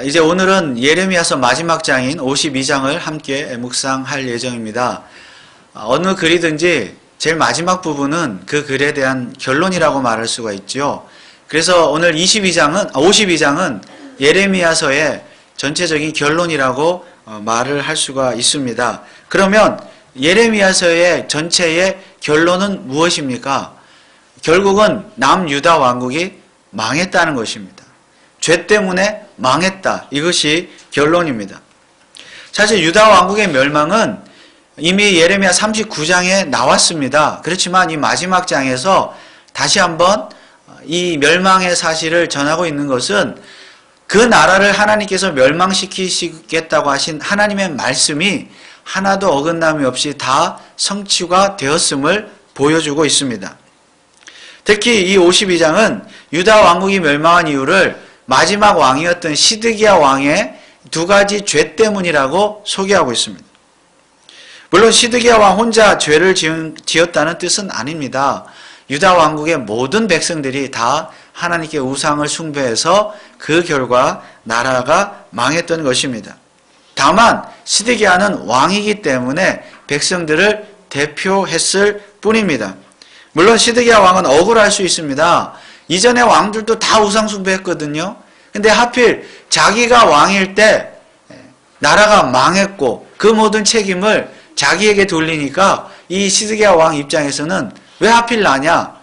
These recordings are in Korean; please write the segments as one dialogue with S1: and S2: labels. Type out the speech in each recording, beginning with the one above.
S1: 이제 오늘은 예레미야서 마지막 장인 52장을 함께 묵상할 예정입니다. 어느 글이든지 제일 마지막 부분은 그 글에 대한 결론이라고 말할 수가 있죠. 그래서 오늘 52장은 예레미야서의 전체적인 결론이라고 말을 할 수가 있습니다. 그러면 예레미야서의 전체의 결론은 무엇입니까? 결국은 남유다 왕국이 망했다는 것입니다. 죄 때문에 망했다. 이것이 결론입니다. 사실 유다 왕국의 멸망은 이미 예레미야 39장에 나왔습니다. 그렇지만 이 마지막 장에서 다시 한번 이 멸망의 사실을 전하고 있는 것은 그 나라를 하나님께서 멸망시키시겠다고 하신 하나님의 말씀이 하나도 어긋남이 없이 다 성취가 되었음을 보여주고 있습니다. 특히 이 52장은 유다 왕국이 멸망한 이유를 마지막 왕이었던 시드기야 왕의 두 가지 죄 때문이라고 소개하고 있습니다. 물론 시드기야 왕 혼자 죄를 지었다는 뜻은 아닙니다. 유다 왕국의 모든 백성들이 다 하나님께 우상을 숭배해서 그 결과 나라가 망했던 것입니다. 다만 시드기야는 왕이기 때문에 백성들을 대표했을 뿐입니다. 물론 시드기야 왕은 억울할 수 있습니다. 이전의 왕들도 다 우상 숭배했거든요. 근데 하필 자기가 왕일 때 나라가 망했고 그 모든 책임을 자기에게 돌리니까 이 시드기야 왕 입장에서는 왜 하필 나냐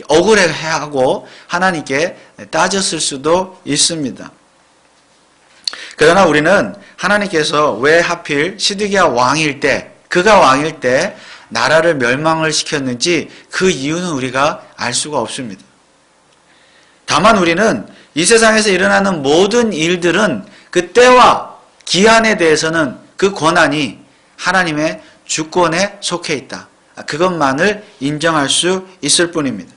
S1: 억울해하고 하나님께 따졌을 수도 있습니다. 그러나 우리는 하나님께서 왜 하필 시드기야 왕일 때 그가 왕일 때 나라를 멸망을 시켰는지 그 이유는 우리가 알 수가 없습니다. 다만 우리는 이 세상에서 일어나는 모든 일들은 그 때와 기한에 대해서는 그 권한이 하나님의 주권에 속해 있다. 그것만을 인정할 수 있을 뿐입니다.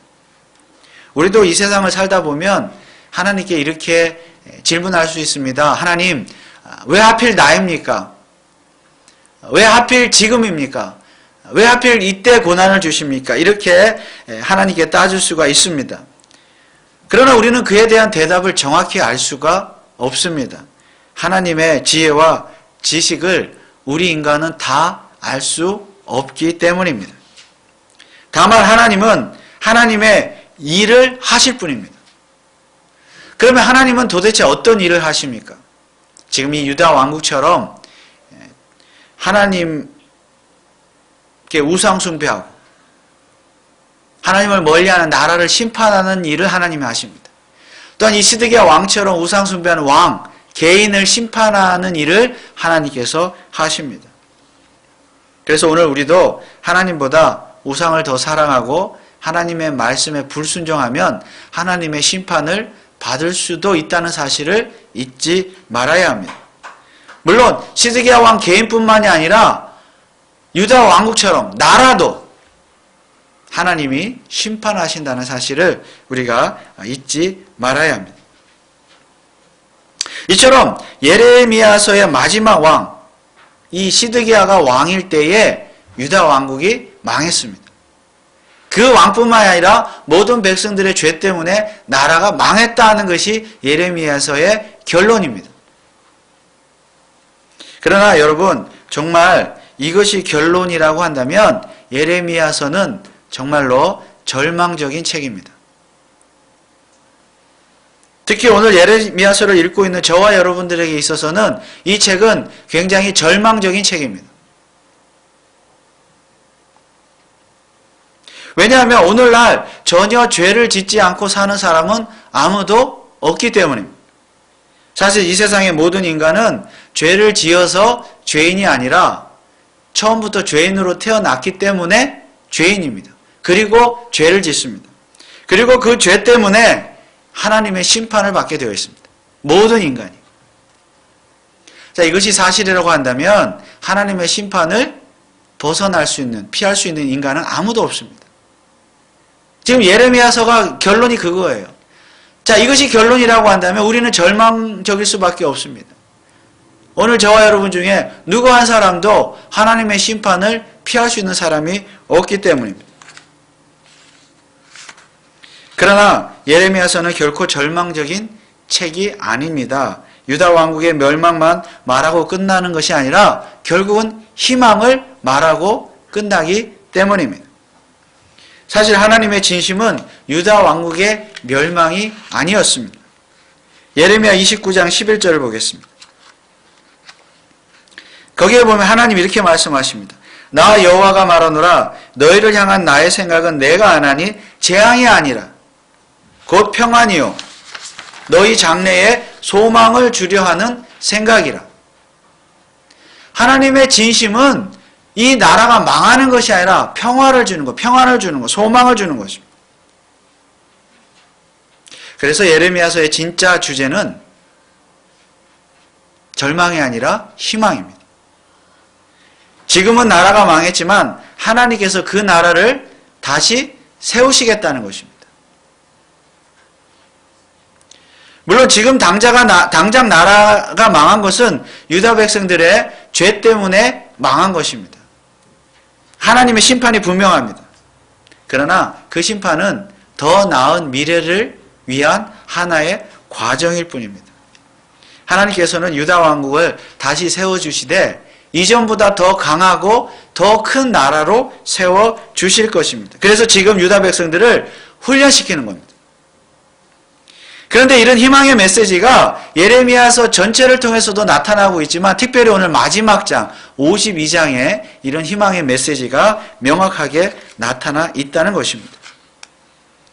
S1: 우리도 이 세상을 살다 보면 하나님께 이렇게 질문할 수 있습니다. 하나님, 왜 하필 나입니까? 왜 하필 지금입니까? 왜 하필 이때 고난을 주십니까? 이렇게 하나님께 따질 수가 있습니다. 그러나 우리는 그에 대한 대답을 정확히 알 수가 없습니다. 하나님의 지혜와 지식을 우리 인간은 다 알 수 없기 때문입니다. 다만 하나님은 하나님의 일을 하실 뿐입니다. 그러면 하나님은 도대체 어떤 일을 하십니까? 지금 이 유다 왕국처럼 하나님께 우상 숭배하고 하나님을 멀리하는 나라를 심판하는 일을 하나님이 하십니다. 또한 이 시드기야 왕처럼 우상 숭배하는 왕, 개인을 심판하는 일을 하나님께서 하십니다. 그래서 오늘 우리도 하나님보다 우상을 더 사랑하고 하나님의 말씀에 불순종하면 하나님의 심판을 받을 수도 있다는 사실을 잊지 말아야 합니다. 물론 시드기야 왕 개인뿐만이 아니라 유다 왕국처럼 나라도 하나님이 심판하신다는 사실을 우리가 잊지 말아야 합니다. 이처럼 예레미야서의 마지막 왕, 이 시드기야가 왕일 때에 유다 왕국이 망했습니다. 그 왕뿐만 아니라 모든 백성들의 죄 때문에 나라가 망했다는 것이 예레미야서의 결론입니다. 그러나 여러분, 정말 이것이 결론이라고 한다면 예레미야서는 정말로 절망적인 책입니다. 특히 오늘 예레미야서를 읽고 있는 저와 여러분들에게 있어서는 이 책은 굉장히 절망적인 책입니다. 왜냐하면 오늘날 전혀 죄를 짓지 않고 사는 사람은 아무도 없기 때문입니다. 사실 이 세상의 모든 인간은 죄를 지어서 죄인이 아니라 처음부터 죄인으로 태어났기 때문에 죄인입니다. 그리고 죄를 짓습니다. 그리고 그 죄 때문에 하나님의 심판을 받게 되어 있습니다. 모든 인간이. 자, 이것이 사실이라고 한다면 하나님의 심판을 벗어날 수 있는, 피할 수 있는 인간은 아무도 없습니다. 지금 예레미야서가 결론이 그거예요. 자, 이것이 결론이라고 한다면 우리는 절망적일 수밖에 없습니다. 오늘 저와 여러분 중에 누구 한 사람도 하나님의 심판을 피할 수 있는 사람이 없기 때문입니다. 그러나 예레미야서는 결코 절망적인 책이 아닙니다. 유다 왕국의 멸망만 말하고 끝나는 것이 아니라 결국은 희망을 말하고 끝나기 때문입니다. 사실 하나님의 진심은 유다 왕국의 멸망이 아니었습니다. 예레미야 29장 11절을 보겠습니다. 거기에 보면 하나님이 이렇게 말씀하십니다. 나 여호와가 말하노라 너희를 향한 나의 생각은 내가 안하니 재앙이 아니라 곧 평안이요 너희 장래에 소망을 주려 하는 생각이라. 하나님의 진심은 이 나라가 망하는 것이 아니라 평화를 주는 것, 평안을 주는 것, 소망을 주는 것입니다. 그래서 예레미야서의 진짜 주제는 절망이 아니라 희망입니다. 지금은 나라가 망했지만 하나님께서 그 나라를 다시 세우시겠다는 것입니다. 물론 지금 당장 나라가 망한 것은 유다 백성들의 죄 때문에 망한 것입니다. 하나님의 심판이 분명합니다. 그러나 그 심판은 더 나은 미래를 위한 하나의 과정일 뿐입니다. 하나님께서는 유다 왕국을 다시 세워주시되 이전보다 더 강하고 더 큰 나라로 세워주실 것입니다. 그래서 지금 유다 백성들을 훈련시키는 겁니다. 그런데 이런 희망의 메시지가 예레미야서 전체를 통해서도 나타나고 있지만 특별히 오늘 마지막 장 52장에 이런 희망의 메시지가 명확하게 나타나 있다는 것입니다.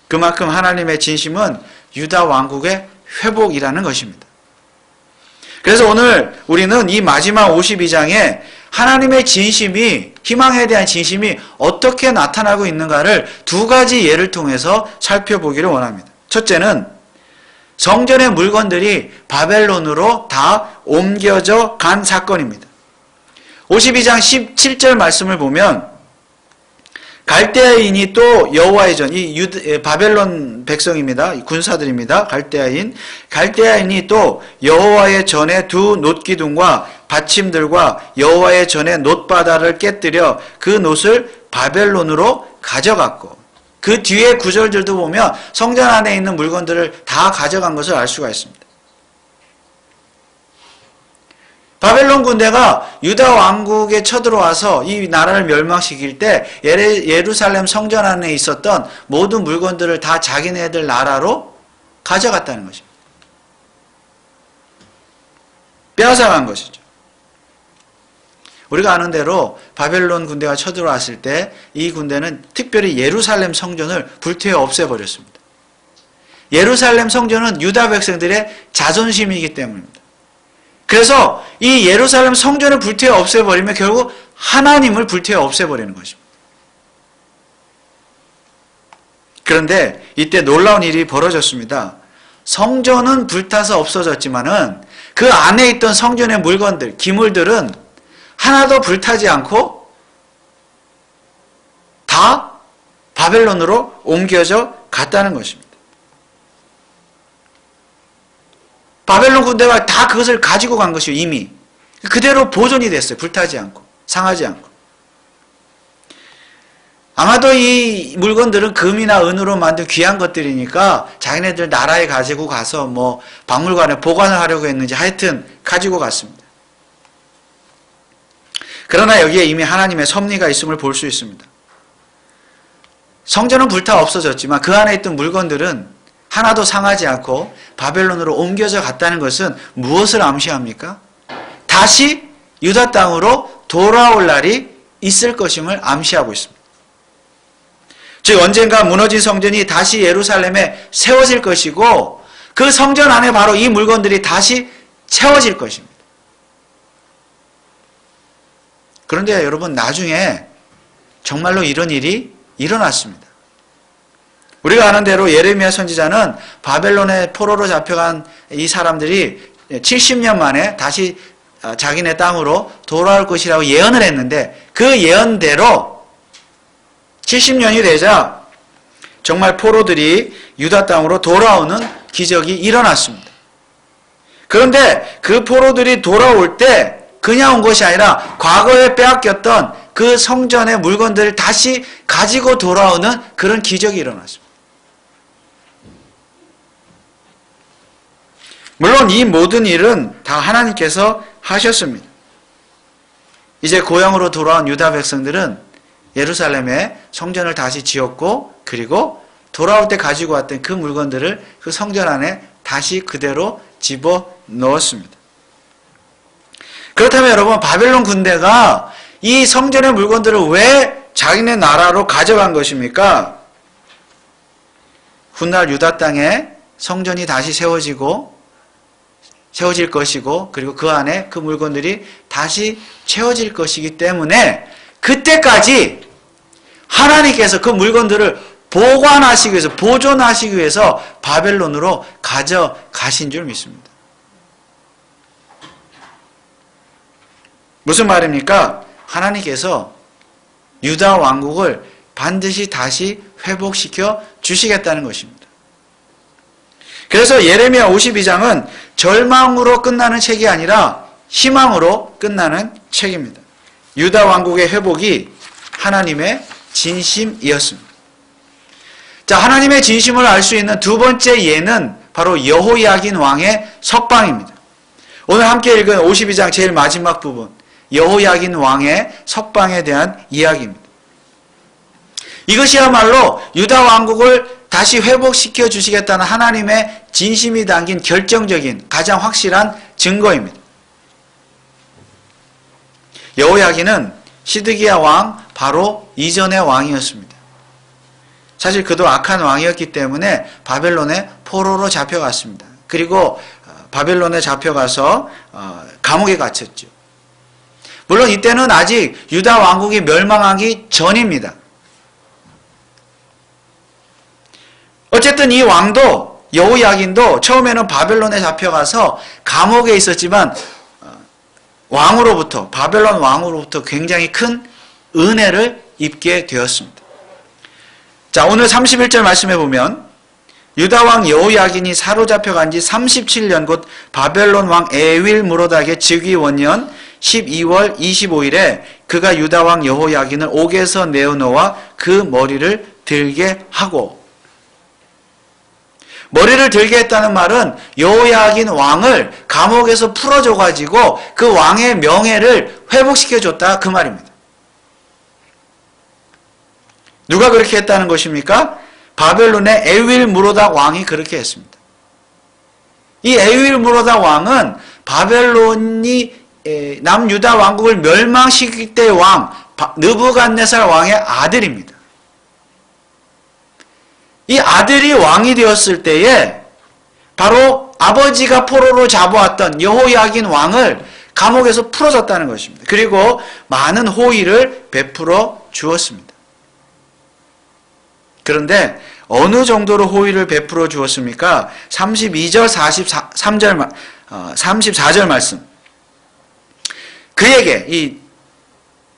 S1: 그만큼 하나님의 진심은 유다 왕국의 회복이라는 것입니다. 그래서 오늘 우리는 이 마지막 52장에 하나님의 진심이, 희망에 대한 진심이 어떻게 나타나고 있는가를 두 가지 예를 통해서 살펴보기를 원합니다. 첫째는 성전의 물건들이 바벨론으로 다 옮겨져 간 사건입니다. 52장 17절 말씀을 보면 갈대아인이 또 여호와의 전, 바벨론 백성입니다. 군사들입니다. 갈대아인이 또 여호와의 전에 두 놋기둥과 받침들과 여호와의 전에 놋바다를 깨뜨려 그 놋을 바벨론으로 가져갔고, 그 뒤에 구절들도 보면 성전 안에 있는 물건들을 다 가져간 것을 알 수가 있습니다. 바벨론 군대가 유다 왕국에 쳐들어와서 이 나라를 멸망시킬 때 예루살렘 성전 안에 있었던 모든 물건들을 다 자기네들 나라로 가져갔다는 것입니다. 빼앗아간 것이죠. 우리가 아는 대로 바벨론 군대가 쳐들어왔을 때 이 군대는 특별히 예루살렘 성전을 불태워 없애버렸습니다. 예루살렘 성전은 유다 백성들의 자존심이기 때문입니다. 그래서 이 예루살렘 성전을 불태워 없애버리면 결국 하나님을 불태워 없애버리는 것입니다. 그런데 이때 놀라운 일이 벌어졌습니다. 성전은 불타서 없어졌지만은 그 안에 있던 성전의 물건들, 기물들은 하나도 불타지 않고 다 바벨론으로 옮겨져 갔다는 것입니다. 바벨론 군대가 다 그것을 가지고 간 것이요, 이미. 그대로 보존이 됐어요. 불타지 않고, 상하지 않고. 아마도 이 물건들은 금이나 은으로 만든 귀한 것들이니까 자기네들 나라에 가지고 가서 뭐 박물관에 보관을 하려고 했는지 하여튼 가지고 갔습니다. 그러나 여기에 이미 하나님의 섭리가 있음을 볼 수 있습니다. 성전은 불타 없어졌지만 그 안에 있던 물건들은 하나도 상하지 않고 바벨론으로 옮겨져 갔다는 것은 무엇을 암시합니까? 다시 유다 땅으로 돌아올 날이 있을 것임을 암시하고 있습니다. 즉 언젠가 무너진 성전이 다시 예루살렘에 세워질 것이고 그 성전 안에 바로 이 물건들이 다시 채워질 것입니다. 그런데 여러분, 나중에 정말로 이런 일이 일어났습니다. 우리가 아는 대로 예레미야 선지자는 바벨론의 포로로 잡혀간 이 사람들이 70년 만에 다시 자기네 땅으로 돌아올 것이라고 예언을 했는데 그 예언대로 70년이 되자 정말 포로들이 유다 땅으로 돌아오는 기적이 일어났습니다. 그런데 그 포로들이 돌아올 때 그냥 온 것이 아니라 과거에 빼앗겼던 그 성전의 물건들을 다시 가지고 돌아오는 그런 기적이 일어났습니다. 물론 이 모든 일은 다 하나님께서 하셨습니다. 이제 고향으로 돌아온 유다 백성들은 예루살렘에 성전을 다시 지었고, 그리고 돌아올 때 가지고 왔던 그 물건들을 그 성전 안에 다시 그대로 집어 넣었습니다. 그렇다면 여러분, 바벨론 군대가 이 성전의 물건들을 왜 자기네 나라로 가져간 것입니까? 훗날 유다 땅에 성전이 다시 세워질 것이고, 그리고 그 안에 그 물건들이 다시 채워질 것이기 때문에 그때까지 하나님께서 그 물건들을 보관하시기 위해서, 보존하시기 위해서 바벨론으로 가져가신 줄 믿습니다. 무슨 말입니까? 하나님께서 유다 왕국을 반드시 다시 회복시켜 주시겠다는 것입니다. 그래서 예레미야 52장은 절망으로 끝나는 책이 아니라 희망으로 끝나는 책입니다. 유다 왕국의 회복이 하나님의 진심이었습니다. 자, 하나님의 진심을 알 수 있는 두 번째 예는 바로 여호야긴 왕의 석방입니다. 오늘 함께 읽은 52장 제일 마지막 부분, 여호야긴 왕의 석방에 대한 이야기입니다. 이것이야말로 유다 왕국을 다시 회복시켜 주시겠다는 하나님의 진심이 담긴 결정적인 가장 확실한 증거입니다. 여호야긴은 시드기야 왕 바로 이전의 왕이었습니다. 사실 그도 악한 왕이었기 때문에 바벨론의 포로로 잡혀갔습니다. 그리고 바벨론에 잡혀가서 감옥에 갇혔죠. 물론 이때는 아직 유다 왕국이 멸망하기 전입니다. 어쨌든 이 왕도, 여호야긴도 처음에는 바벨론에 잡혀가서 감옥에 있었지만 바벨론 왕으로부터 굉장히 큰 은혜를 입게 되었습니다. 자, 오늘 31절 말씀해 보면 유다 왕 여호야긴이 사로잡혀간 지 37년 곧 바벨론 왕 에윌 무로닥의 즉위 원년 12월 25일에 그가 유다 왕 여호야긴을 옥에서 내어놓아 그 머리를 들게 하고, 머리를 들게 했다는 말은 여호야긴 왕을 감옥에서 풀어줘가지고 그 왕의 명예를 회복시켜줬다, 그 말입니다. 누가 그렇게 했다는 것입니까? 바벨론의 에윌 무로닥 왕이 그렇게 했습니다. 이 에윌 무로닥 왕은 바벨론이 남유다 왕국을 멸망시킬 때의 왕, 느부갓네살 왕의 아들입니다. 이 아들이 왕이 되었을 때에 바로 아버지가 포로로 잡아왔던 여호야긴 왕을 감옥에서 풀어줬다는 것입니다. 그리고 많은 호의를 베풀어 주었습니다. 그런데 어느 정도로 호의를 베풀어 주었습니까? 32절, 34절 말씀. 그에게, 이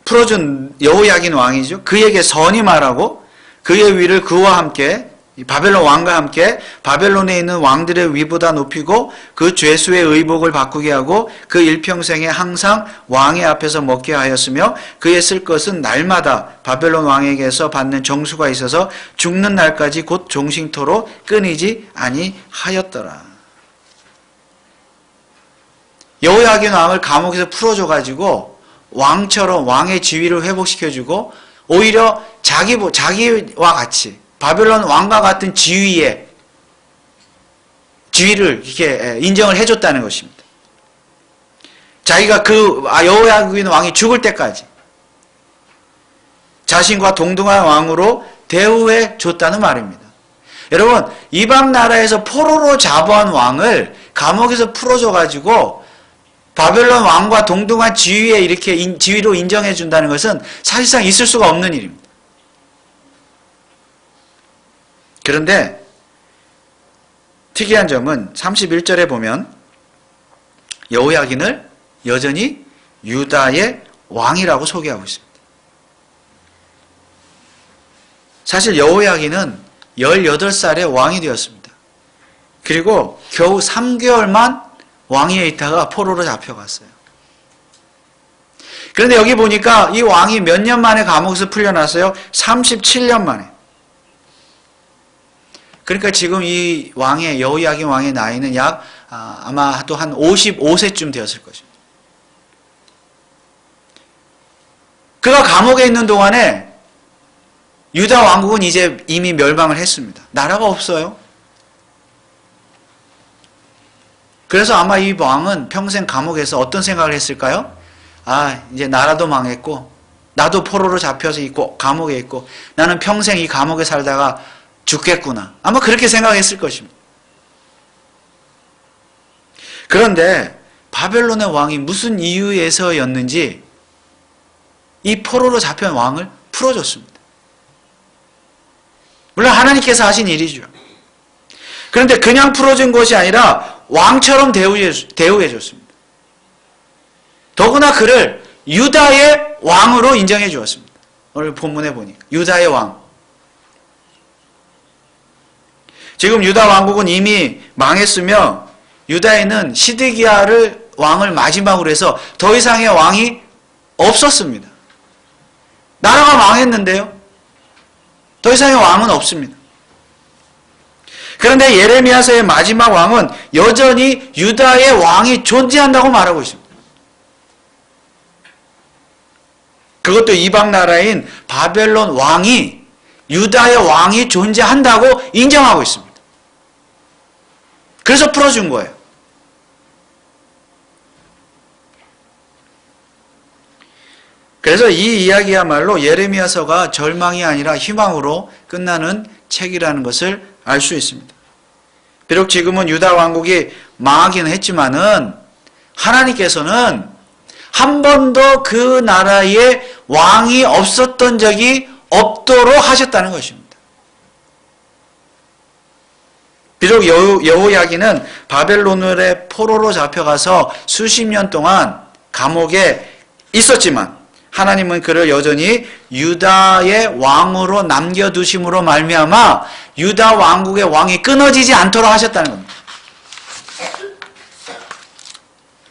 S1: 풀어준 여호야긴 왕이죠. 그에게 선이 말하고 그의 위를 그와 함께, 바벨론 왕과 함께 바벨론에 있는 왕들의 위보다 높이고 그 죄수의 의복을 바꾸게 하고 그 일평생에 항상 왕의 앞에서 먹게 하였으며 그의 쓸 것은 날마다 바벨론 왕에게서 받는 정수가 있어서 죽는 날까지 곧 종신토로 끊이지 아니하였더라. 여호야긴 왕을 감옥에서 풀어줘가지고 왕처럼 왕의 지위를 회복시켜주고 오히려 자기와 같이 바벨론 왕과 같은 지위를 이렇게 인정을 해줬다는 것입니다. 자기가 그 여호야긴 왕이 죽을 때까지 자신과 동등한 왕으로 대우해 줬다는 말입니다. 여러분, 이방 나라에서 포로로 잡아온 왕을 감옥에서 풀어줘가지고 바벨론 왕과 동등한 지위에 이렇게 지위로 인정해 준다는 것은 사실상 있을 수가 없는 일입니다. 그런데 특이한 점은 31절에 보면 여호야긴을 여전히 유다의 왕이라고 소개하고 있습니다. 사실 여호야긴은 18살에 왕이 되었습니다. 그리고 겨우 3개월만 왕위에 있다가 포로로 잡혀갔어요. 그런데 여기 보니까 이 왕이 몇 년 만에 감옥에서 풀려났어요? 37년 만에. 그러니까 지금 이 왕의 여호야긴 왕의 나이는 약 아마도 한 55세쯤 되었을 것입니다. 그가 감옥에 있는 동안에 유다 왕국은 이제 이미 멸망을 했습니다. 나라가 없어요. 그래서 아마 이 왕은 평생 감옥에서 어떤 생각을 했을까요? 이제 나라도 망했고 나도 포로로 잡혀서 있고 감옥에 있고 나는 평생 이 감옥에 살다가 죽겠구나. 아마 그렇게 생각했을 것입니다. 그런데 바벨론의 왕이 무슨 이유에서였는지 이 포로로 잡혀온 왕을 풀어줬습니다. 물론 하나님께서 하신 일이죠. 그런데 그냥 풀어준 것이 아니라 왕처럼 대우해줬습니다. 더구나 그를 유다의 왕으로 인정해 주었습니다. 오늘 본문에 보니까 유다의 왕. 지금 유다 왕국은 이미 망했으며 유다에는 시드기야를 왕을 마지막으로 해서 더 이상의 왕이 없었습니다. 나라가 망했는데요. 더 이상의 왕은 없습니다. 그런데 예레미야서의 마지막 왕은 여전히 유다의 왕이 존재한다고 말하고 있습니다. 그것도 이방 나라인 바벨론 왕이 유다의 왕이 존재한다고 인정하고 있습니다. 그래서 풀어준 거예요. 그래서 이 이야기야말로 예레미야서가 절망이 아니라 희망으로 끝나는 책이라는 것을 알 수 있습니다. 비록 지금은 유다 왕국이 망하기는 했지만은 하나님께서는 한 번도 그 나라에 왕이 없었던 적이 없도록 하셨다는 것입니다. 비록 여호야긴은 바벨론의 포로로 잡혀가서 수십 년 동안 감옥에 있었지만 하나님은 그를 여전히 유다의 왕으로 남겨두심으로 말미암아 유다 왕국의 왕이 끊어지지 않도록 하셨다는 겁니다.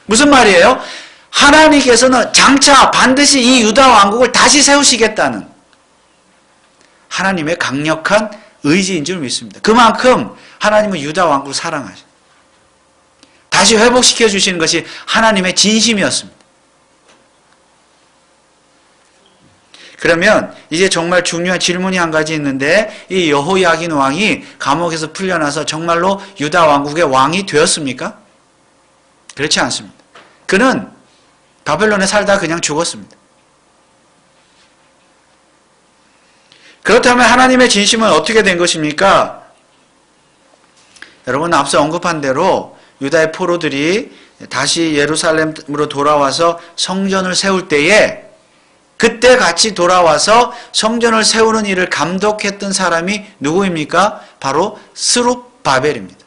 S1: 무슨 말이에요? 하나님께서는 장차 반드시 이 유다 왕국을 다시 세우시겠다는 하나님의 강력한 의지인 줄 믿습니다. 그만큼 하나님은 유다 왕국을 사랑하셔. 다시 회복시켜 주시는 것이 하나님의 진심이었습니다. 그러면 이제 정말 중요한 질문이 한 가지 있는데 이 여호야긴 왕이 감옥에서 풀려나서 정말로 유다 왕국의 왕이 되었습니까? 그렇지 않습니다. 그는 바벨론에 살다 그냥 죽었습니다. 그렇다면 하나님의 진심은 어떻게 된 것입니까? 여러분 앞서 언급한 대로 유다의 포로들이 다시 예루살렘으로 돌아와서 성전을 세울 때에 그때 같이 돌아와서 성전을 세우는 일을 감독했던 사람이 누구입니까? 바로 스룹바벨입니다.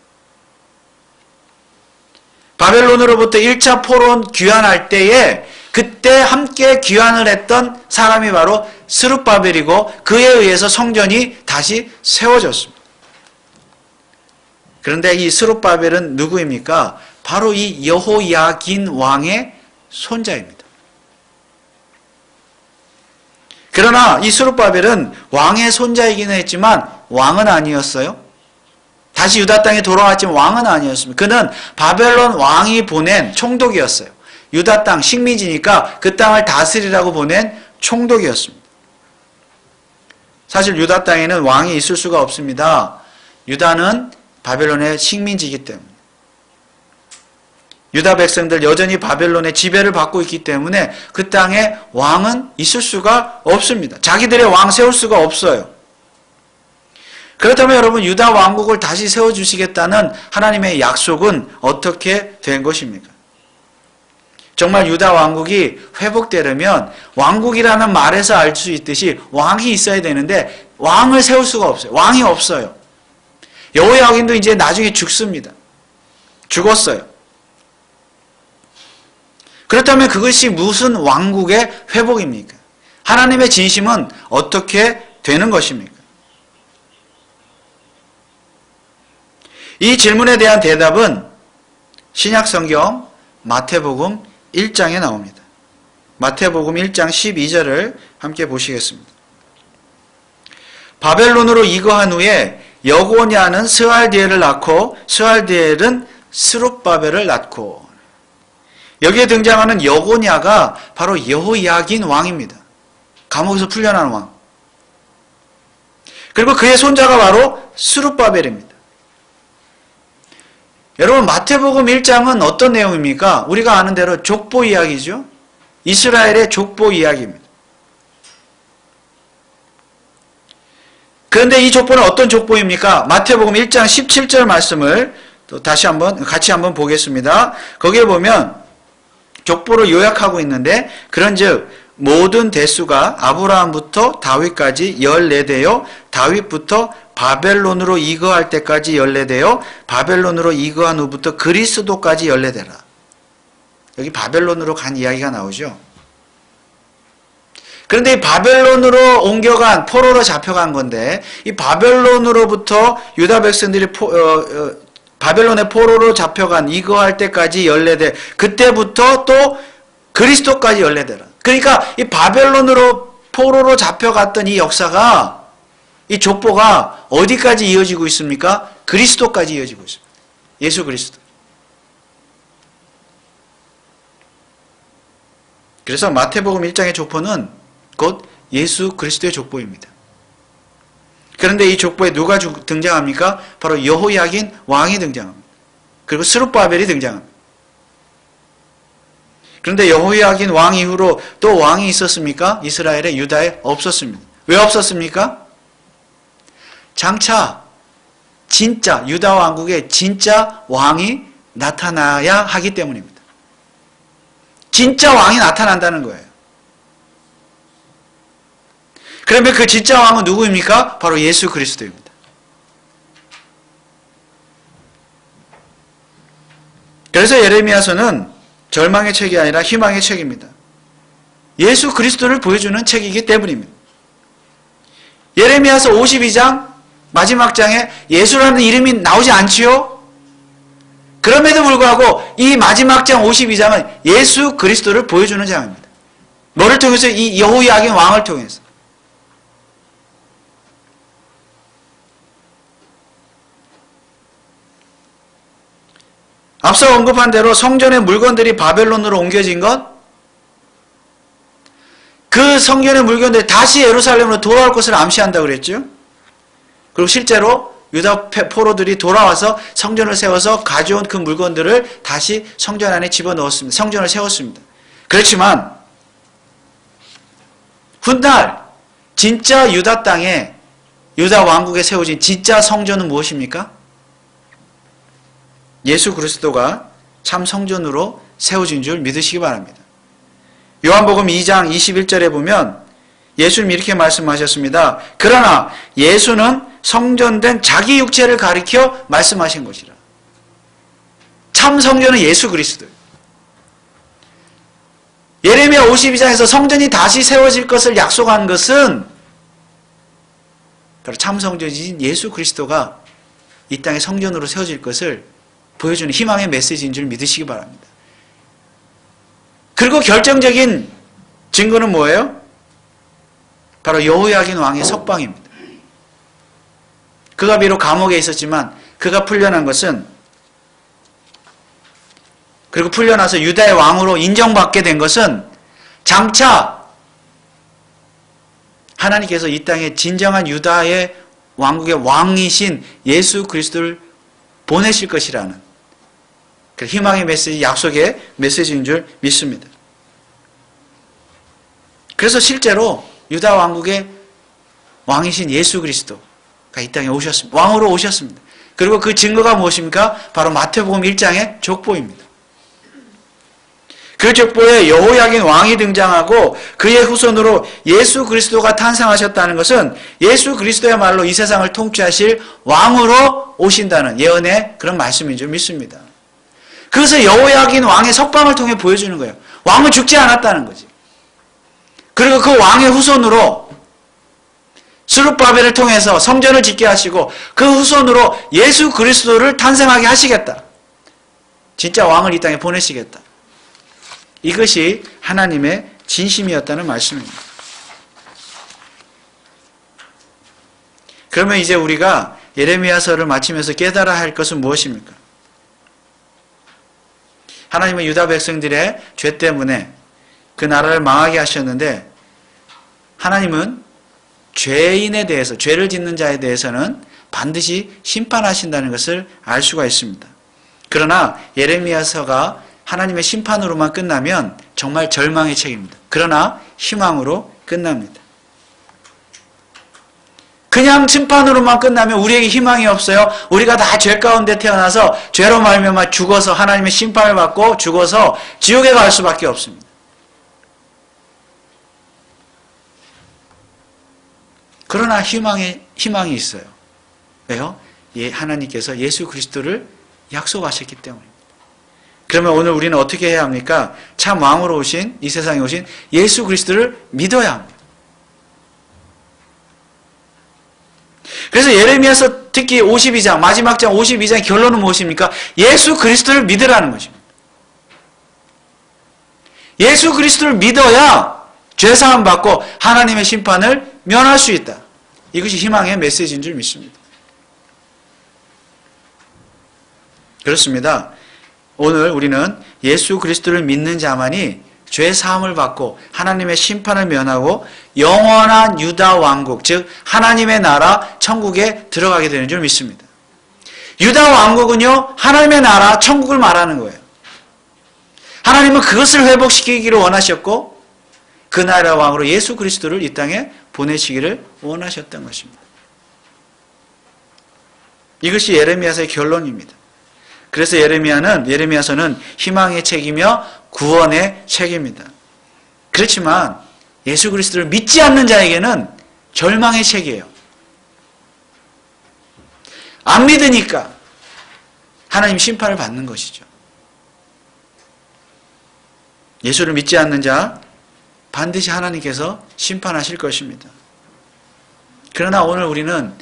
S1: 바벨론으로부터 1차 포로 귀환할 때에 그때 함께 귀환을 했던 사람이 바로 스룹바벨이고 그에 의해서 성전이 다시 세워졌습니다. 그런데 이 스룹바벨은 누구입니까? 바로 이 여호야긴 왕의 손자입니다. 그러나 이 스룹바벨은 왕의 손자이기는 했지만 왕은 아니었어요. 다시 유다 땅에 돌아왔지만 왕은 아니었습니다. 그는 바벨론 왕이 보낸 총독이었어요. 유다 땅 식민지니까 그 땅을 다스리라고 보낸 총독이었습니다. 사실 유다 땅에는 왕이 있을 수가 없습니다. 유다는 바벨론의 식민지이기 때문에. 유다 백성들 여전히 바벨론의 지배를 받고 있기 때문에 그 땅에 왕은 있을 수가 없습니다. 자기들의 왕 세울 수가 없어요. 그렇다면 여러분 유다 왕국을 다시 세워주시겠다는 하나님의 약속은 어떻게 된 것입니까? 정말 유다 왕국이 회복되려면 왕국이라는 말에서 알 수 있듯이 왕이 있어야 되는데 왕을 세울 수가 없어요. 왕이 없어요. 여호야긴도 이제 나중에 죽습니다. 죽었어요. 그렇다면 그것이 무슨 왕국의 회복입니까? 하나님의 진심은 어떻게 되는 것입니까? 이 질문에 대한 대답은 신약성경 마태복음 1장에 나옵니다. 마태복음 1장 12절을 함께 보시겠습니다. 바벨론으로 이거한 후에 여고냐는 스알디엘을 낳고 스알디엘은 스룹바벨을 낳고, 여기에 등장하는 여고냐가 바로 여호야긴 왕입니다. 감옥에서 풀려난 왕. 그리고 그의 손자가 바로 스룹바벨입니다. 여러분, 마태복음 1장은 어떤 내용입니까? 우리가 아는 대로 족보 이야기죠. 이스라엘의 족보 이야기입니다. 그런데 이 족보는 어떤 족보입니까? 마태복음 1장 17절 말씀을 또 같이 한번 보겠습니다. 거기에 보면 족보를 요약하고 있는데, 그런즉 모든 대수가 아브라함부터 다윗까지 14대요, 다윗부터 바벨론으로 이거할 때까지 14대요, 바벨론으로 이거한 후부터 그리스도까지 14대라. 여기 바벨론으로 간 이야기가 나오죠. 그런데 이 바벨론으로 옮겨간, 포로로 잡혀간 건데, 이 바벨론으로부터 유다 백성들이 바벨론의 포로로 잡혀간 이거할 때까지 14대, 그때부터 또 그리스도까지 14대라. 그러니까 이 바벨론으로 포로로 잡혀갔던 이 역사가, 이 족보가 어디까지 이어지고 있습니까? 그리스도까지 이어지고 있습니다. 예수 그리스도. 그래서 마태복음 1장의 족보는 곧 예수 그리스도의 족보입니다. 그런데 이 족보에 누가 등장합니까? 바로 여호야긴 왕이 등장합니다. 그리고 스룹바벨이 등장합니다. 그런데 여호야긴 왕 이후로 또 왕이 있었습니까? 이스라엘에, 유다에 없었습니다. 왜 없었습니까? 장차 진짜 유다 왕국에 진짜 왕이 나타나야 하기 때문입니다. 진짜 왕이 나타난다는 거예요. 그러면 그 진짜 왕은 누구입니까? 바로 예수 그리스도입니다. 그래서 예레미야서는 절망의 책이 아니라 희망의 책입니다. 예수 그리스도를 보여주는 책이기 때문입니다. 예레미야서 52장 마지막 장에 예수라는 이름이 나오지 않지요? 그럼에도 불구하고 이 마지막 장 52장은 예수 그리스도를 보여주는 장입니다. 뭐를 통해서? 이 여호야긴 왕을 통해서. 앞서 언급한 대로 성전의 물건들이 바벨론으로 옮겨진 것, 그 성전의 물건들이 다시 예루살렘으로 돌아올 것을 암시한다고 그랬죠. 그리고 실제로 유다 포로들이 돌아와서 성전을 세워서 가져온 그 물건들을 다시 성전 안에 집어넣었습니다. 성전을 세웠습니다. 그렇지만 훗날 진짜 유다 땅에, 유다 왕국에 세워진 진짜 성전은 무엇입니까? 예수 그리스도가 참 성전으로 세워진 줄 믿으시기 바랍니다. 요한복음 2장 21절에 보면 예수님이 이렇게 말씀하셨습니다. 그러나 예수는 성전된 자기 육체를 가리켜 말씀하신 것이라. 참 성전은 예수 그리스도예요. 예레미야 52장에서 성전이 다시 세워질 것을 약속한 것은 바로 참 성전인 예수 그리스도가 이 땅에 성전으로 세워질 것을 보여주는 희망의 메시지인 줄 믿으시기 바랍니다. 그리고 결정적인 증거는 뭐예요? 바로 여호야긴 왕의 석방입니다. 그가 비록 감옥에 있었지만 그가 풀려난 것은, 그리고 풀려나서 유다의 왕으로 인정받게 된 것은 장차 하나님께서 이 땅에 진정한 유다의 왕국의 왕이신 예수 그리스도를 보내실 것이라는 그 희망의 메시지, 약속의 메시지인 줄 믿습니다. 그래서 실제로 유다 왕국의 왕이신 예수 그리스도가 이 땅에 오셨습니다. 왕으로 오셨습니다. 그리고 그 증거가 무엇입니까? 바로 마태복음 1장의 족보입니다. 그 족보에 여호야긴 왕이 등장하고 그의 후손으로 예수 그리스도가 탄생하셨다는 것은 예수 그리스도야말로 이 세상을 통치하실 왕으로 오신다는 예언의 그런 말씀인 줄 믿습니다. 그것을 여호야긴 왕의 석방을 통해 보여주는 거예요. 왕은 죽지 않았다는 거지. 그리고 그 왕의 후손으로 스룹바벨을 통해서 성전을 짓게 하시고 그 후손으로 예수 그리스도를 탄생하게 하시겠다. 진짜 왕을 이 땅에 보내시겠다. 이것이 하나님의 진심이었다는 말씀입니다. 그러면 이제 우리가 예레미야서를 마치면서 깨달아야 할 것은 무엇입니까? 하나님은 유다 백성들의 죄 때문에 그 나라를 망하게 하셨는데 하나님은 죄인에 대해서, 죄를 짓는 자에 대해서는 반드시 심판하신다는 것을 알 수가 있습니다. 그러나 예레미야서가 하나님의 심판으로만 끝나면 정말 절망의 책입니다. 그러나 희망으로 끝납니다. 그냥 심판으로만 끝나면 우리에게 희망이 없어요. 우리가 다 죄 가운데 태어나서 죄로 말미암아 죽어서 하나님의 심판을 받고 죽어서 지옥에 갈 수밖에 없습니다. 그러나 희망이 있어요. 왜요? 하나님께서 예수 그리스도를 약속하셨기 때문입니다. 그러면 오늘 우리는 어떻게 해야 합니까? 참 왕으로 오신, 이 세상에 오신 예수 그리스도를 믿어야 합니다. 그래서 예레미야서 특히 52장, 마지막 장 52장의 결론은 무엇입니까? 예수 그리스도를 믿으라는 것입니다. 예수 그리스도를 믿어야 죄사함 받고 하나님의 심판을 면할 수 있다. 이것이 희망의 메시지인 줄 믿습니다. 그렇습니다. 오늘 우리는 예수 그리스도를 믿는 자만이 죄 사함을 받고 하나님의 심판을 면하고 영원한 유다 왕국, 즉 하나님의 나라 천국에 들어가게 되는 줄 믿습니다. 유다 왕국은요, 하나님의 나라 천국을 말하는 거예요. 하나님은 그것을 회복시키기를 원하셨고 그 나라 왕으로 예수 그리스도를 이 땅에 보내시기를 원하셨던 것입니다. 이것이 예레미야서의 결론입니다. 그래서 예레미야서는 희망의 책이며 구원의 책입니다. 그렇지만 예수 그리스도를 믿지 않는 자에게는 절망의 책이에요. 안 믿으니까 하나님 심판을 받는 것이죠. 예수를 믿지 않는 자 반드시 하나님께서 심판하실 것입니다. 그러나 오늘 우리는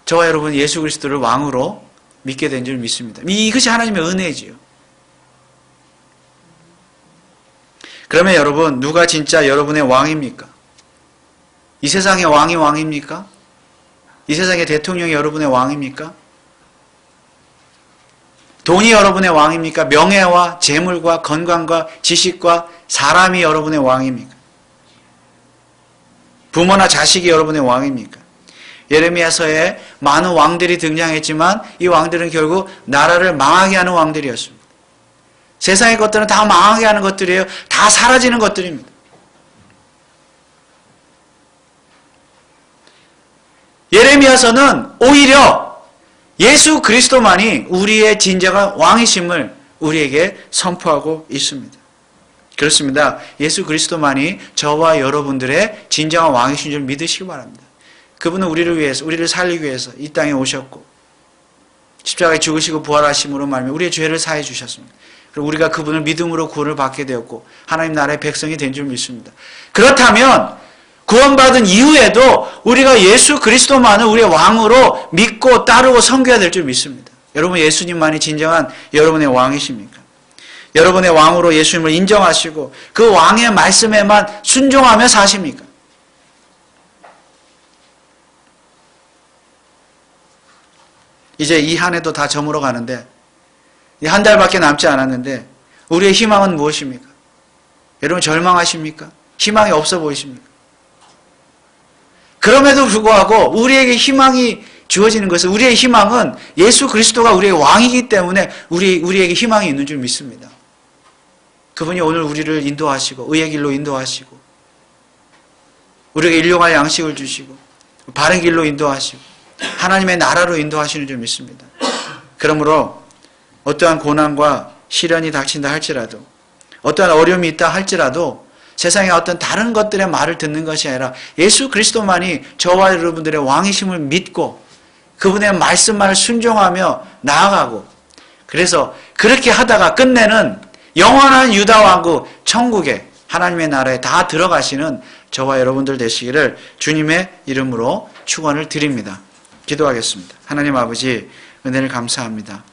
S1: 저와 여러분 예수 그리스도를 왕으로 믿게 된 줄 믿습니다. 이것이 하나님의 은혜지요. 그러면 여러분, 누가 진짜 여러분의 왕입니까? 이 세상의 왕이 왕입니까? 이 세상의 대통령이 여러분의 왕입니까? 돈이 여러분의 왕입니까? 명예와 재물과 건강과 지식과 사람이 여러분의 왕입니까? 부모나 자식이 여러분의 왕입니까? 예레미야서에 많은 왕들이 등장했지만 이 왕들은 결국 나라를 망하게 하는 왕들이었습니다. 세상의 것들은 다 망하게 하는 것들이에요. 다 사라지는 것들입니다. 예레미야서는 오히려 예수 그리스도만이 우리의 진정한 왕이심을 우리에게 선포하고 있습니다. 그렇습니다. 예수 그리스도만이 저와 여러분들의 진정한 왕이신 줄 믿으시기 바랍니다. 그분은 우리를 위해서, 우리를 살리기 위해서 이 땅에 오셨고 십자가에 죽으시고 부활하심으로 말미암아 우리의 죄를 사해 주셨습니다. 그리고 우리가 그분을 믿음으로 구원을 받게 되었고 하나님 나라의 백성이 된 줄 믿습니다. 그렇다면 구원받은 이후에도 우리가 예수 그리스도만을 우리의 왕으로 믿고 따르고 섬겨야 될 줄 믿습니다. 여러분 예수님만이 진정한 여러분의 왕이십니까? 여러분의 왕으로 예수님을 인정하시고 그 왕의 말씀에만 순종하며 사십니까? 이제 이 한 해도 다 저물어 가는데 한 달밖에 남지 않았는데 우리의 희망은 무엇입니까? 여러분 절망하십니까? 희망이 없어 보이십니까? 그럼에도 불구하고 우리에게 희망이 주어지는 것은 우리의 희망은 예수 그리스도가 우리의 왕이기 때문에 우리에게 희망이 있는 줄 믿습니다. 그분이 오늘 우리를 인도하시고 의의 길로 인도하시고 우리에게 일용할 양식을 주시고 바른 길로 인도하시고 하나님의 나라로 인도하시는 줄 믿습니다. 그러므로 어떠한 고난과 시련이 닥친다 할지라도 어떠한 어려움이 있다 할지라도 세상의 어떤 다른 것들의 말을 듣는 것이 아니라 예수 그리스도만이 저와 여러분들의 왕이심을 믿고 그분의 말씀만을 순종하며 나아가고 그래서 그렇게 하다가 끝내는 영원한 유다 왕국 천국에 하나님의 나라에 다 들어가시는 저와 여러분들 되시기를 주님의 이름으로 축원을 드립니다. 기도하겠습니다. 하나님 아버지 은혜를 감사합니다.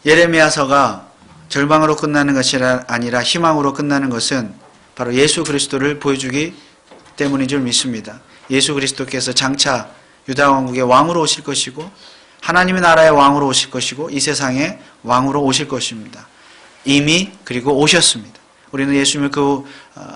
S1: 예레미야서가 절망으로 끝나는 것이 아니라 희망으로 끝나는 것은 바로 예수 그리스도를 보여주기 때문인 줄 믿습니다. 예수 그리스도께서 장차 유다 왕국의 왕으로 오실 것이고 하나님의 나라의 왕으로 오실 것이고 이 세상의 왕으로 오실 것입니다. 이미 그리고 오셨습니다. 우리는 예수님을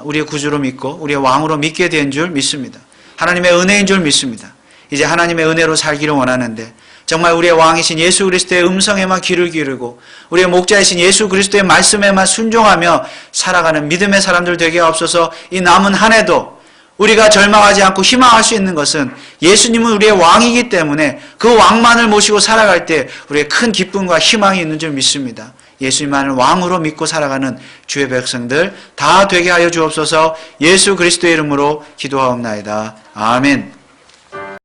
S1: 우리의 구주로 믿고 우리의 왕으로 믿게 된 줄 믿습니다. 하나님의 은혜인 줄 믿습니다. 이제 하나님의 은혜로 살기를 원하는데 정말 우리의 왕이신 예수 그리스도의 음성에만 귀를 기울이고 우리의 목자이신 예수 그리스도의 말씀에만 순종하며 살아가는 믿음의 사람들 되게 하옵소서. 이 남은 한 해도 우리가 절망하지 않고 희망할 수 있는 것은 예수님은 우리의 왕이기 때문에 그 왕만을 모시고 살아갈 때 우리의 큰 기쁨과 희망이 있는 줄 믿습니다. 예수님만을 왕으로 믿고 살아가는 주의 백성들 다 되게 하여 주옵소서. 예수 그리스도의 이름으로 기도하옵나이다. 아멘.